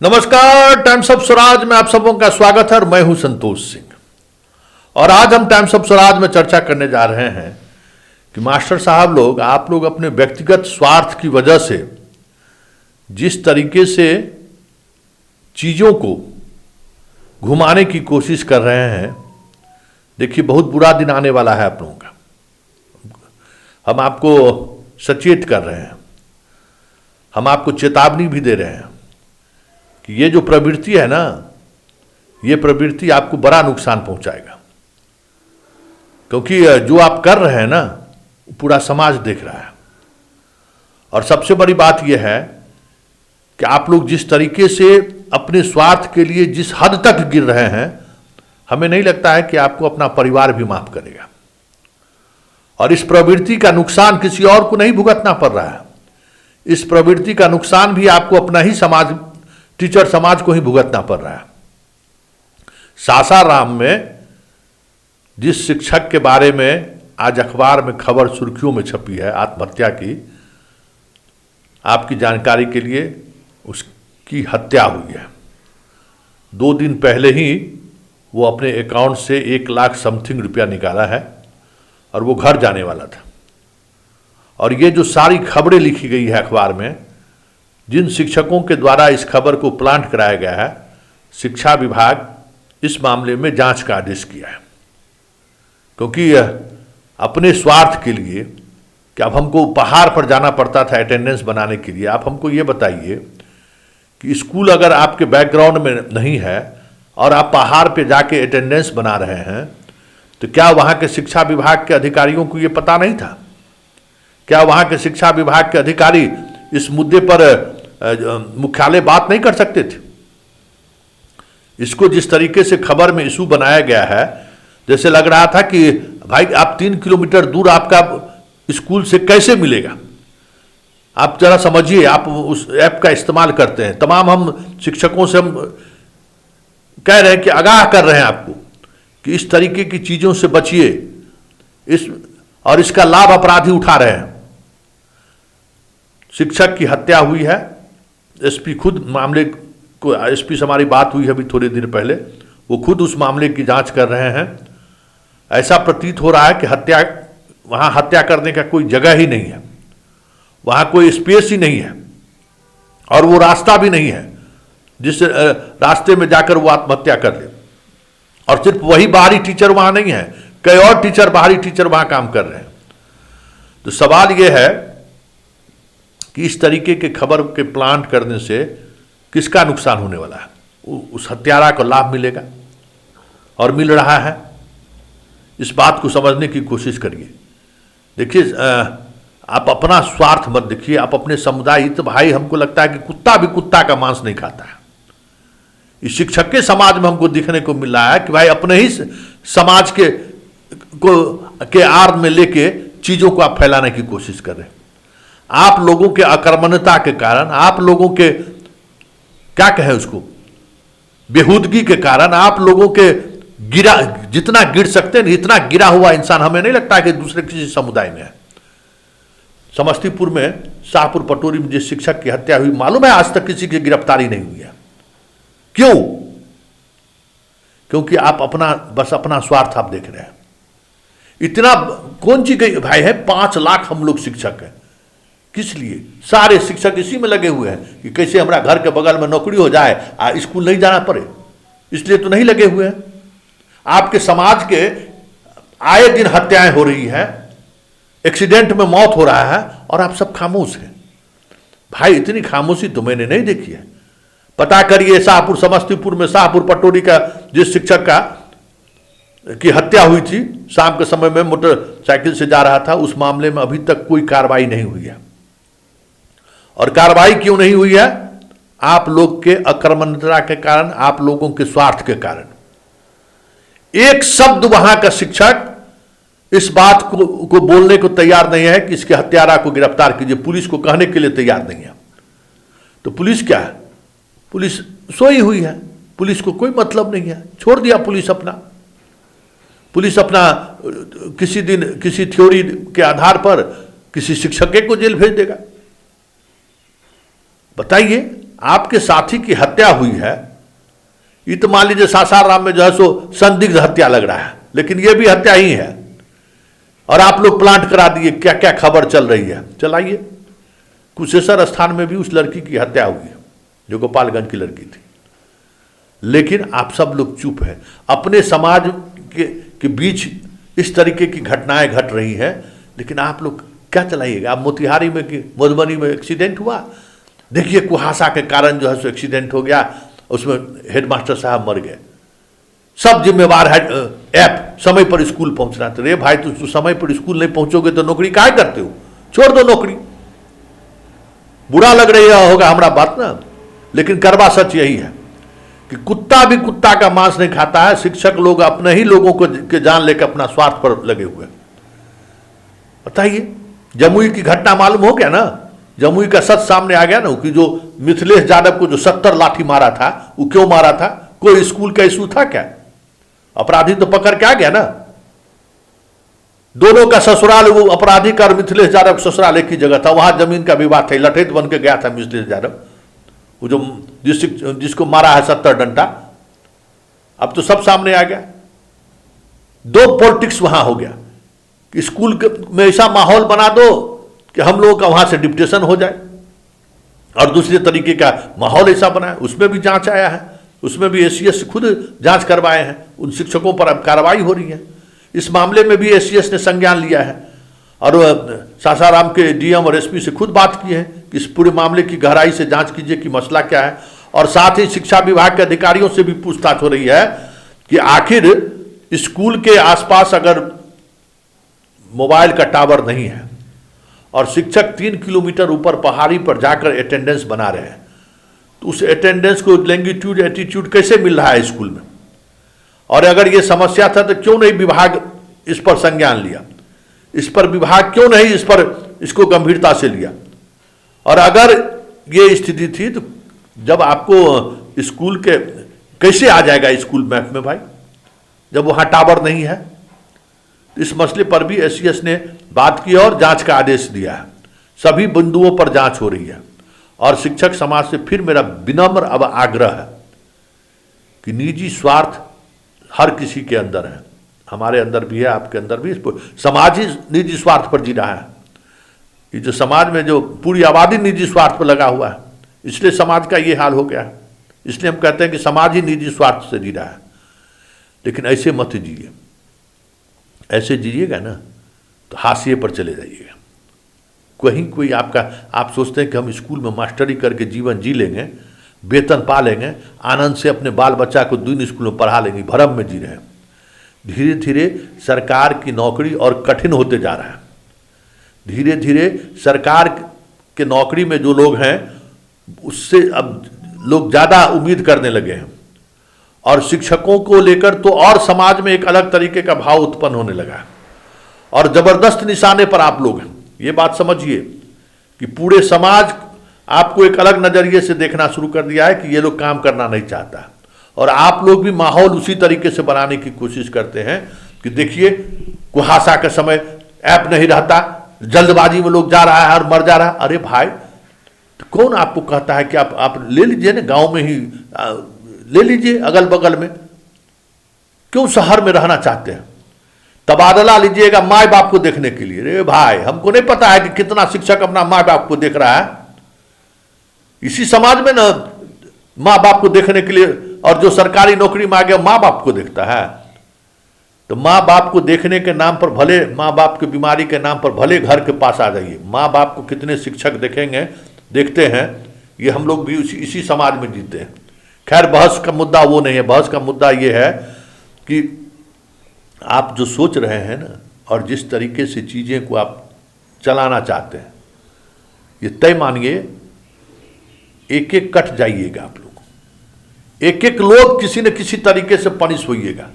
नमस्कार, times of Swaraj में आप सबों का स्वागत है और मैं हूं संतोष सिंह। और आज हम टाइम्स ऑफ स्वराज में चर्चा करने जा रहे हैं कि मास्टर साहब लोग, आप लोग अपने व्यक्तिगत स्वार्थ की वजह से जिस तरीके से चीज़ों को घुमाने की कोशिश कर रहे हैं, देखिए बहुत बुरा दिन आने वाला है आप लोगों का। हम आपको सचेत कर रहे हैं, हम आपको चेतावनी भी दे रहे हैं कि ये जो प्रवृत्ति है ना, ये प्रवृत्ति आपको बड़ा नुकसान पहुंचाएगा। क्योंकि जो आप कर रहे हैं ना, पूरा समाज देख रहा है। और सबसे बड़ी बात यह है कि आप लोग जिस तरीके से अपने स्वार्थ के लिए जिस हद तक गिर रहे हैं, हमें नहीं लगता है कि आपको अपना परिवार भी माफ करेगा। और इस प्रवृत्ति का नुकसान किसी और को नहीं भुगतना पड़ रहा है, इस प्रवृत्ति का नुकसान भी आपको अपना ही समाज, टीचर समाज को ही भुगतना पड़ रहा है। सासाराम में जिस शिक्षक के बारे में आज अखबार में खबर सुर्खियों में छपी है, आत्महत्या की, आपकी जानकारी के लिए उसकी हत्या हुई है। 2 दिन पहले ही वो अपने अकाउंट से 1 लाख समथिंग रुपया निकाला है और वो घर जाने वाला था। और ये जो सारी खबरें लिखी गई है अखबार में, जिन शिक्षकों के द्वारा इस खबर को प्लांट कराया गया है, शिक्षा विभाग इस मामले में जांच का आदेश किया है। क्योंकि अपने स्वार्थ के लिए कि अब हमको पहाड़ पर जाना पड़ता था अटेंडेंस बनाने के लिए, आप हमको ये बताइए कि स्कूल अगर आपके बैकग्राउंड में नहीं है और आप पहाड़ पे जाके अटेंडेंस बना रहे हैं, तो क्या वहाँ के शिक्षा विभाग के अधिकारियों को ये पता नहीं था? क्या वहाँ के शिक्षा विभाग के अधिकारी इस मुद्दे पर मुख्यालय बात नहीं कर सकते थे? इसको जिस तरीके से खबर में इशू बनाया गया है, जैसे लग रहा था कि भाई आप 3 किलोमीटर दूर आपका स्कूल से कैसे मिलेगा। आप जरा समझिए, आप उस ऐप का इस्तेमाल करते हैं। तमाम हम शिक्षकों से हम कह रहे हैं कि आगाह कर रहे हैं आपको कि इस तरीके की चीज़ों से बचिए, और इसका लाभ अपराधी उठा रहे हैं। शिक्षक की हत्या हुई है, एसपी खुद मामले को, एसपी से हमारी बात हुई है अभी थोड़े दिन पहले, वो खुद उस मामले की जांच कर रहे हैं। ऐसा प्रतीत हो रहा है कि वहाँ हत्या करने का कोई जगह ही नहीं है, वहाँ कोई स्पेस ही नहीं है, और वो रास्ता भी नहीं है जिस रास्ते में जाकर वो आत्महत्या कर ले। और सिर्फ वही बाहरी टीचर वहाँ नहीं है, कई और टीचर, बाहरी टीचर वहाँ काम कर रहे हैं। तो सवाल ये है कि इस तरीके के खबर के प्लांट करने से किसका नुकसान होने वाला है? उस हत्यारा को लाभ मिलेगा और मिल रहा है। इस बात को समझने की कोशिश करिए। देखिए, आप अपना स्वार्थ मत देखिए, आप अपने समुदाय, तो भाई हमको लगता है कि कुत्ता भी कुत्ता का मांस नहीं खाता है। इस शिक्षक के समाज में हमको दिखने को मिल रहा है कि भाई अपने ही समाज के आड़ में लेके चीज़ों को आप फैलाने की कोशिश कर रहे हैं। आप लोगों के अकर्मण्यता के कारण, आप लोगों के क्या कहें उसको, बेहूदगी के कारण, आप लोगों के जितना गिर सकते हैं, इतना गिरा हुआ इंसान हमें नहीं लगता है कि दूसरे किसी समुदाय में है। समस्तीपुर में शाहपुर पटोरी में जिस शिक्षक की हत्या हुई, मालूम है आज तक किसी की गिरफ्तारी नहीं हुई है। क्यों? क्योंकि आप बस अपना स्वार्थ आप देख रहे हैं। इतना कौन सी गई भाई है, 5 लाख हम लोग शिक्षक हैं। किस लिए? सारे शिक्षक इसी में लगे हुए हैं कि कैसे हमारा घर के बगल में नौकरी हो जाए, स्कूल नहीं जाना पड़े, इसलिए तो नहीं लगे हुए हैं। आपके समाज के आए दिन हत्याएं हो रही हैं, एक्सीडेंट में मौत हो रहा है, और आप सब खामोश हैं। भाई इतनी खामोशी तो मैंने नहीं देखी है। पता करिए, शाहपुर, समस्तीपुर में शाहपुर पटोरी का जिस शिक्षक की हत्या हुई थी, शाम के समय में मोटरसाइकिल से जा रहा था, उस मामले में अभी तक कोई कार्रवाई नहीं हुई है। और कार्रवाई क्यों नहीं हुई है? आप लोग के अकर्मण्यता के कारण, आप लोगों के स्वार्थ के कारण। एक शब्द वहां का शिक्षक इस बात को बोलने को तैयार नहीं है कि इसके हत्यारा को गिरफ्तार कीजिए, पुलिस को कहने के लिए तैयार नहीं है। तो पुलिस क्या है? पुलिस सोई हुई है, पुलिस को कोई मतलब नहीं है, छोड़ दिया पुलिस अपना। पुलिस अपना किसी दिन किसी थ्योरी के आधार पर किसी शिक्षक को जेल भेज देगा। बताइए, आपके साथी की हत्या हुई है, ये तो मान लीजिए सासाराम में जो है सो संदिग्ध हत्या लग रहा है, लेकिन ये भी हत्या ही है, और आप लोग प्लांट करा दिए, क्या क्या खबर चल रही है चलाइए। कुशेश्वर स्थान में भी उस लड़की की हत्या हुई है जो गोपालगंज की लड़की थी, लेकिन आप सब लोग चुप हैं। अपने समाज के बीच इस तरीके की घटनाएं घट रही हैं, लेकिन आप लोग क्या चलाइएगा। आप मोतिहारी में कि मधुबनी में एक्सीडेंट हुआ, देखिए कुहासा के कारण जो है सो एक्सीडेंट हो गया, उसमें हेडमास्टर साहब मर गए, सब जिम्मेवार है ऐप समय पर स्कूल पहुंचना। तो रे भाई तुम समय पर स्कूल नहीं पहुंचोगे तो नौकरी काहे करते हो, छोड़ दो नौकरी। बुरा लग रही होगा हमारा बात ना, लेकिन करवा सच यही है कि कुत्ता भी कुत्ता का मांस नहीं खाता है। शिक्षक लोग अपने ही लोगों को के जान लेकर अपना स्वार्थ पर लगे हुए। बताइए, जमुई की घटना मालूम हो गया ना, जमुई का सच सामने आ गया ना कि जो मिथिलेश यादव को जो 70 लाठी मारा था, वो क्यों मारा था, कोई स्कूल का इशू था क्या? अपराधी तो पकड़ के आ गया ना। दोनों का ससुराल, वो अपराधी का और मिथिलेश यादव का ससुराल एक ही जगह था, वहां जमीन का विवाद था, लठेत बन के गया था मिथिलेश यादव, वो जो जिसको मारा है 70 डंडा। अब तो सब सामने आ गया। दो पॉलिटिक्स वहां हो गया कि स्कूल में ऐसा माहौल बना दो कि हम लोगों का वहां से डिप्टेशन हो जाए, और दूसरे तरीके का माहौल ऐसा बना है। उसमें भी जांच आया है, उसमें भी एसीएस खुद जांच करवाए हैं, उन शिक्षकों पर अब कार्रवाई हो रही है। इस मामले में भी एसीएस ने संज्ञान लिया है, और सासाराम के डीएम और एसपी से खुद बात की है कि इस पूरे मामले की गहराई से जांच कीजिए कि मसला क्या है। और साथ ही शिक्षा विभाग के अधिकारियों से भी पूछताछ हो रही है कि आखिर स्कूल के आसपास अगर मोबाइल का टावर नहीं है और शिक्षक 3 किलोमीटर ऊपर पहाड़ी पर जाकर अटेंडेंस बना रहे हैं, तो उस अटेंडेंस को लैंगिट्यूड एटीट्यूड कैसे मिल रहा है स्कूल में? और अगर ये समस्या था तो क्यों नहीं विभाग इस पर संज्ञान लिया? इस पर विभाग क्यों नहीं इसको गंभीरता से लिया? और अगर ये स्थिति थी तो जब आपको स्कूल के कैसे आ जाएगा स्कूल मैप में भाई, जब वहां टावर नहीं है? इस मसले पर भी एसीएस ने बात की और जांच का आदेश दिया है। सभी बिंदुओं पर जांच हो रही है, और शिक्षक समाज से फिर मेरा विनम्र अब आग्रह है कि निजी स्वार्थ हर किसी के अंदर है, हमारे अंदर भी है, आपके अंदर भी। समाज ही निजी स्वार्थ पर जी रहा है। ये जो समाज में जो पूरी आबादी निजी स्वार्थ पर लगा हुआ है, इसलिए समाज का ये हाल हो गया है। इसलिए हम कहते हैं कि समाज ही निजी स्वार्थ से जी रहा है। लेकिन ऐसे मत जिए, ऐसे जिएगा ना तो हाशिए पर चले जाइएगा। कहीं कोई आप सोचते हैं कि हम स्कूल में मास्टरी करके जीवन जी लेंगे, वेतन पा लेंगे, आनंद से अपने बाल बच्चा को 2 स्कूल में पढ़ा लेंगे, भरम में जी रहे हैं। धीरे धीरे सरकार की नौकरी और कठिन होते जा रहा है। धीरे धीरे सरकार के नौकरी में जो लोग हैं उससे अब लोग ज़्यादा उम्मीद करने लगे हैं, और शिक्षकों को लेकर तो और समाज में एक अलग तरीके का भाव उत्पन्न होने लगा है, और ज़बरदस्त निशाने पर आप लोग हैं। ये बात समझिए कि पूरे समाज आपको एक अलग नज़रिए से देखना शुरू कर दिया है कि ये लोग काम करना नहीं चाहता, और आप लोग भी माहौल उसी तरीके से बनाने की कोशिश करते हैं कि देखिए कुहासा के समय ऐप नहीं रहता, जल्दबाजी में लोग जा रहा है और मर जा रहा है। अरे भाई, तो कौन आपको कहता है कि आप ले लीजिए ना, गांव में ही ले लीजिए, अगल बगल में, क्यों शहर में रहना चाहते हैं? तबादला लीजिएगा माँ बाप को देखने के लिए। रे भाई, हमको नहीं पता है कि कितना शिक्षक अपना माँ बाप को देख रहा है। इसी समाज में ना माँ बाप को देखने के लिए, और जो सरकारी नौकरी में आ गया माँ बाप को देखता है, तो माँ बाप को देखने के नाम पर भले, माँ बाप की बीमारी के नाम पर भले घर के पास आ जाइए। माँ बाप को कितने शिक्षक देखेंगे, देखते हैं, ये हम लोग भी इसी समाज में जीते हैं। खैर, बहस का मुद्दा वो नहीं है। बहस का मुद्दा ये है कि आप जो सोच रहे हैं ना, और जिस तरीके से चीज़ें को आप चलाना चाहते हैं, ये तय मानिए एक एक कट जाइएगा आप लोग, एक एक लोग किसी न किसी तरीके से पनिश होइएगा।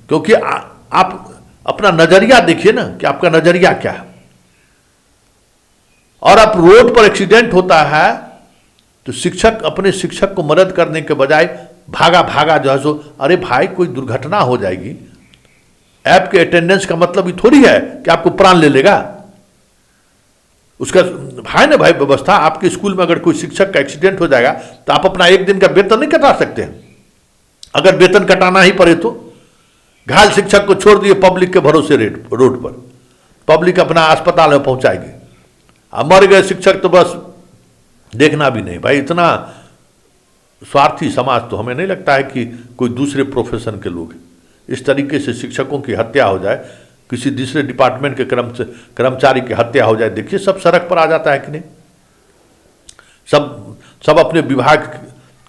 क्योंकि आप अपना नजरिया देखिए ना कि आपका नजरिया क्या है। और आप रोड पर एक्सीडेंट होता है तो शिक्षक अपने शिक्षक को मदद करने के बजाय भागा भागा जो है सो, अरे भाई कोई दुर्घटना हो जाएगी, ऐप के अटेंडेंस का मतलब ये थोड़ी है कि आपको प्राण ले लेगा। उसका है ना भाई व्यवस्था। आपके स्कूल में अगर कोई शिक्षक का एक्सीडेंट हो जाएगा तो आप अपना एक दिन का वेतन नहीं कटा सकते हैं। अगर वेतन कटाना ही पड़े तो घायल शिक्षक को छोड़ दिए पब्लिक के भरोसे रोड पर, पब्लिक अपना अस्पताल में पहुंचाएगी। अब मर गए शिक्षक तो बस देखना भी नहीं। भाई इतना स्वार्थी समाज तो हमें नहीं लगता है कि कोई दूसरे प्रोफेशन के लोग इस तरीके से शिक्षकों की हत्या हो जाए, किसी दूसरे डिपार्टमेंट के कर्मचारी की हत्या हो जाए। देखिए सब सड़क पर आ जाता है कि नहीं, सब अपने विभाग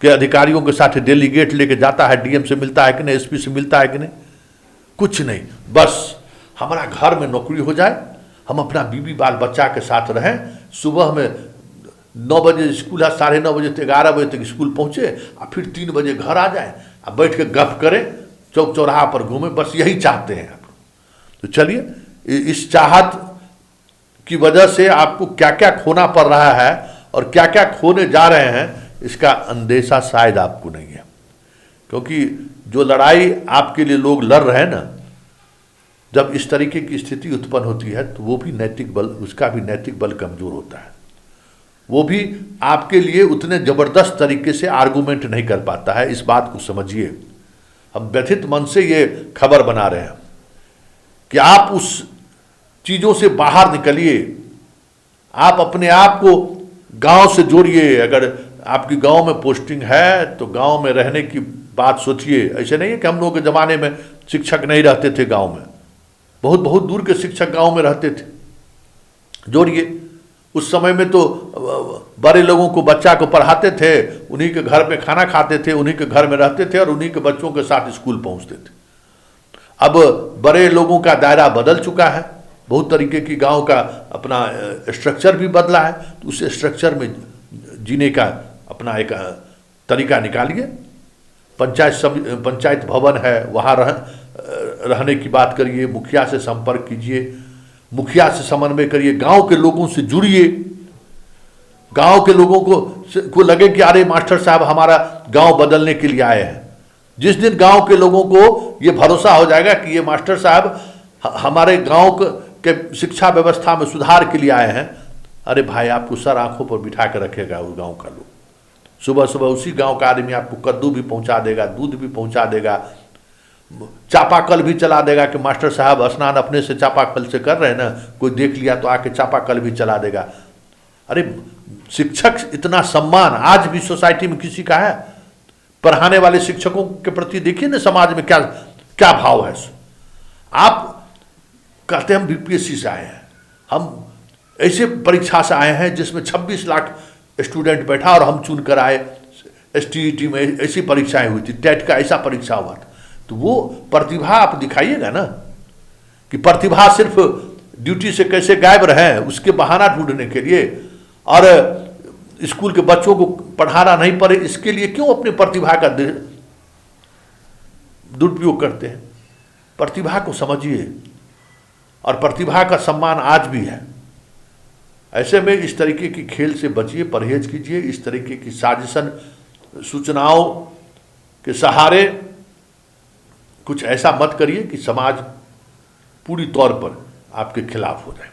के अधिकारियों के साथ डेलीगेट लेके जाता है, डीएम से मिलता है कि नहीं, एसपी से मिलता है कि नहीं, कुछ नहीं। बस हमारा घर में नौकरी हो जाए, हम अपना बीवी बाल बच्चा के साथ रहें, सुबह में 9 बजे स्कूल है, 9:30 बजे से 11 बजे तक स्कूल पहुँचे और फिर 3 बजे घर आ जाए और बैठ के गप करें, चौक चौराहा पर घूमें, बस यही चाहते हैं आप। तो चलिए इस चाहत की वजह से आपको क्या क्या खोना पड़ रहा है और क्या क्या खोने जा रहे हैं, इसका अंदेशा शायद आपको नहीं है। क्योंकि जो लड़ाई आपके लिए लोग लड़ रहे हैं ना, जब इस तरीके की स्थिति उत्पन्न होती है तो वो भी नैतिक बल, उसका भी नैतिक बल कमजोर होता है। वो भी आपके लिए उतने जबरदस्त तरीके से आर्गूमेंट नहीं कर पाता है। इस बात को समझिए। हम व्यथित मन से ये खबर बना रहे हैं कि आप उस चीज़ों से बाहर निकलिए, आप अपने आप को गांव से जोड़िए। अगर आपकी गांव में पोस्टिंग है तो गांव में रहने की बात सोचिए। ऐसे नहीं है कि हम लोग के ज़माने में शिक्षक नहीं रहते थे गांव में, बहुत बहुत दूर के शिक्षक गांव में रहते थे। जोड़िए, उस समय में तो बड़े लोगों को बच्चा को पढ़ाते थे, उन्हीं के घर में खाना खाते थे, उन्हीं के घर में रहते थे और उन्हीं के बच्चों के साथ स्कूल पहुंचते थे। अब बड़े लोगों का दायरा बदल चुका है, बहुत तरीके की गांव का अपना स्ट्रक्चर भी बदला है। तो उस स्ट्रक्चर में जीने का अपना एक तरीका निकालिए। पंचायत भवन है, वहाँ रहने की बात करिए, मुखिया से संपर्क कीजिए, मुखिया से समन्वय करिए, गांव के लोगों से जुड़िए। गांव के लोगों को लगे कि अरे मास्टर साहब हमारा गांव बदलने के लिए आए हैं। जिस दिन गांव के लोगों को ये भरोसा हो जाएगा कि ये मास्टर साहब हमारे गांव के शिक्षा व्यवस्था में सुधार के लिए आए हैं, अरे भाई आपको सर आंखों पर बिठा कर रखेगा उस गांव का लोग। सुबह सुबह उसी गांव का आदमी आपको कद्दू भी पहुंचा देगा, दूध भी पहुंचा देगा, चापाकल भी चला देगा कि मास्टर साहब स्नान अपने से चापाकल से कर रहे हैं ना, कोई देख लिया तो आके चापाकल भी चला देगा। अरे शिक्षक इतना सम्मान आज भी सोसाइटी में किसी का है? पढ़ाने वाले शिक्षकों के प्रति देखिए ना समाज में क्या क्या भाव है। आप कहते हैं हम बीपीएससी से आए हैं, हम ऐसे परीक्षा से आए हैं जिसमें 26 लाख स्टूडेंट बैठा और हम चुन कर आए। एसटीईटी में ऐसी परीक्षाएं हुई थी, टेट का ऐसा परीक्षा हुआ था। तो वो प्रतिभा आप दिखाइएगा ना, कि प्रतिभा सिर्फ ड्यूटी से कैसे गायब रहे उसके बहाना ढूंढने के लिए और स्कूल के बच्चों को पढ़ाना नहीं पड़े इसके लिए क्यों अपनी प्रतिभा का दुरुपयोग करते हैं। प्रतिभा को समझिए और प्रतिभा का सम्मान आज भी है। ऐसे में इस तरीके की खेल से बचिए, परहेज कीजिए। इस तरीके की साजिशन सूचनाओं के सहारे कुछ ऐसा मत करिए कि समाज पूरी तौर पर आपके खिलाफ हो जाए।